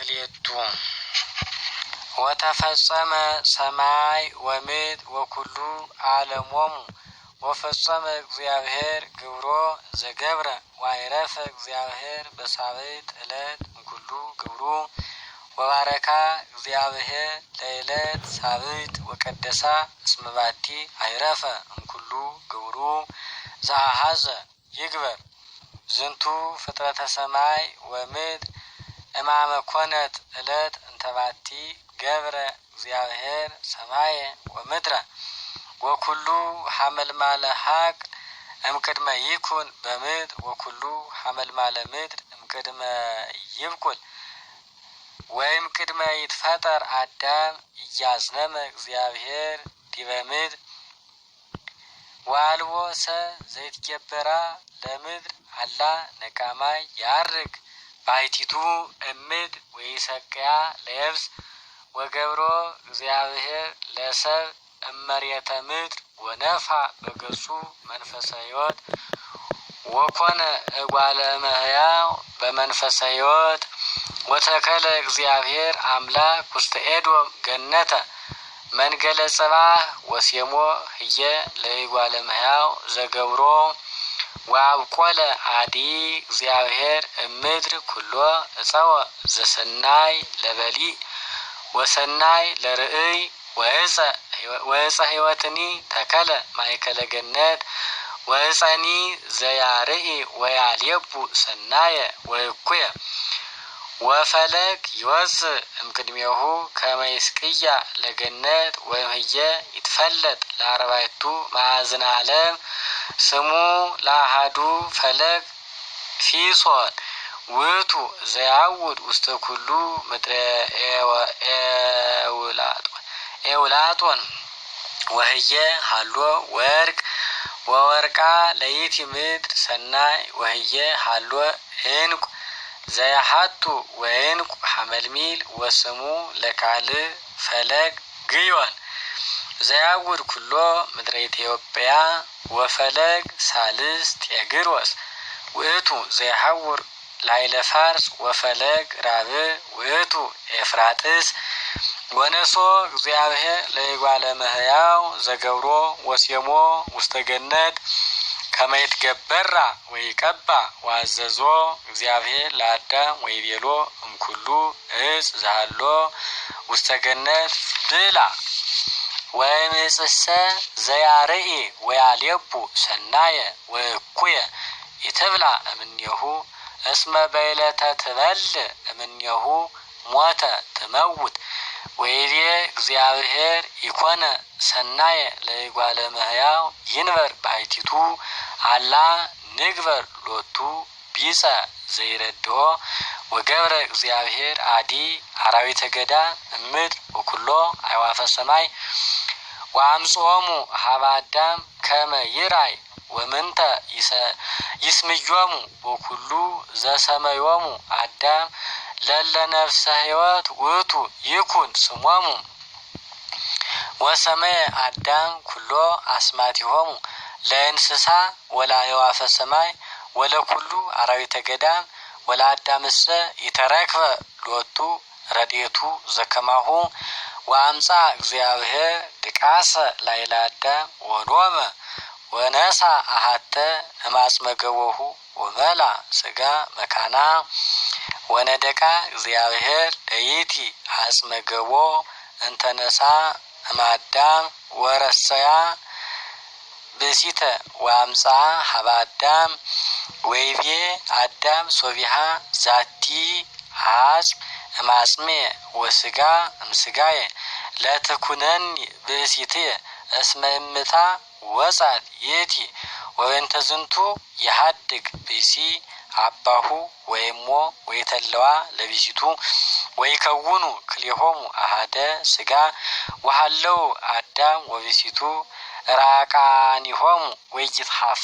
ክልኤቱ ወተፈጸመ ሰማይ ወምድር ወኩሉ ዓለሞሙ ወፈጸመ እግዚአብሔር ግብሮ ዘገብረ ዋይረፈ እግዚአብሔር በሳብዕት ዕለት እምኩሉ ግብሩ ወባረካ እግዚአብሔር ለዕለት ሳብዕት ወቀደሳ እስመ ባቲ አይረፈ እምኩሉ ግብሩ ዘአሐዘ ይግበር ዝንቱ ፍጥረተ ሰማይ ወምድር እማመ ኮነት ዕለት እንተባቲ ገብረ እግዚአብሔር ሰማየ ወምድረ ወኩሉ ሐመልማለ ሀቅ እምቅድመ ይኩን በምድር ወኩሉ ሐመልማለ ምድር እምቅድመ ይብቁል ወይም ቅድመ ይትፈጠር አዳም እያዝነመ እግዚአብሔር ዲበ ምድር ወአልቦ ሰብእ ዘይትገበራ ለምድር አላ ነቃማይ ያርግ ባሕቲቱ እምድር ወይሰቅያ ለየብስ ወገብሮ እግዚአብሔር ለሰብእ እመሬተ ምድር ወነፋ በገጹ መንፈሰ ሕይወት ወኮነ እጓለ እመሕያው በመንፈሰ ሕይወት ወተከለ እግዚአብሔር አምላክ ውስተ ኤዶም ገነተ መንገለ ጽባህ ወሴሞ ህየ ለእጓለ እመሕያው ዘገብሮ ወአብቆለ አዲ እግዚአብሔር እምድር ኩሎ እፀወ ዘሰናይ ለበሊዕ ወሰናይ ለርእይ ወእፀ ሕይወትኒ ተከለ ማእከለ ገነት ወእፀኒ ዘያርኢ ወያልየቡ ሰናየ ወእኩየ ወፈለግ ይወፅእ እምቅድሜሁ ከመ ይስቅያ ለገነት ወእምሕየ ይትፈለጥ ለአርባዕቱ ማዕዝነ ዓለም ስሙ ለአሐዱ ፈለግ ፊሶን ውእቱ ዘያውድ ውስተ ኩሉ ምድረ ኤውላጦን ወህየ ሃሎ ወርቅ ወወርቃ ለይቲ ምድር ሰናይ ወህየ ሃሎ ዕንቁ ዘያሃቱ ወዕንቁ ሐመልሚል ወስሙ ለካልእ ፈለግ ግዮን ዘያውድ ኩሎ ምድረ ኢትዮጵያ ወፈለግ ሳልስ ጤግሮስ ውእቱ ዘያሐውር ላዕለ ፋርስ ወፈለግ ራብዕ ውእቱ ኤፍራጥስ ወነሶ እግዚአብሔር ለእጓለ እመሕያው ዘገብሮ ወሴሞ ውስተ ገነት ከመ ይትገበራ ወይቀባ ወአዘዞ እግዚአብሔር ለአዳም ወይቤሎ እምኩሉ እፅ ዘሃሎ ውስተ ገነት ብላ ወእምዕፅሰ ዘያርኢ ወያልየቡ ሰናየ ወእኩየ ይትብላ እምኔሁ እስመ በዕለተ ትበልዕ እምኔሁ ሞተ ትመውት ወይቤ እግዚአብሔር ይኮነ ሰናየ ለእጓለ እመሕያው ይንበር ባሕቲቱ አላ ንግበር ሎቱ ቢጸ ዘይረድኦ ወገብረ እግዚአብሔር አዲ አራዊተ ገዳም እምድር ወኩሎ አዕዋፈ ሰማይ ወአምጽኦሙ ሀበ አዳም ከመ ይራይ ወምንተ ይስምዮሙ ወኩሉ ዘሰመዮሙ አዳም ለለ ነፍሰ ሕይወት ውእቱ ይኩን ስሞሙ ወሰመየ አዳም ኩሎ አስማቲሆሙ ለእንስሳ ወለአዕዋፈ ሰማይ ወለኩሉ አራዊተ ገዳም ወለአዳምሰ ይተረክበ ሎቱ ረድኤቱ ዘከማሁ ወአምጻ እግዚአብሔር ድቃሰ ላዕለ አዳም ወኖመ ወነሳ አሐተ እማጽመ ገቦሁ ወመላ ስጋ መካና ወነደቃ እግዚአብሔር ለይቲ አጽመ ገቦ እንተነሳ እማዳም ወረሰያ ብእሲተ ወአምጻ ሀበ አዳም ወይቤ አዳም ሶቢሃ ዛቲ አጽም እማጽሜ ወስጋ እምስጋየ ለትኩነኒ ብእሲትየ እስመ እምታ ወጻት የቲ ወበእንተ ዝንቱ የሀድግ ብእሲ አባሁ ወይሞ ወይተለዋ ለቢሲቱ ወይከውኑ ክልኤሆሙ አሐደ ስጋ ወሃለው አዳም ወቢሲቱ ራቃኒሆሙ ወይትሐፍ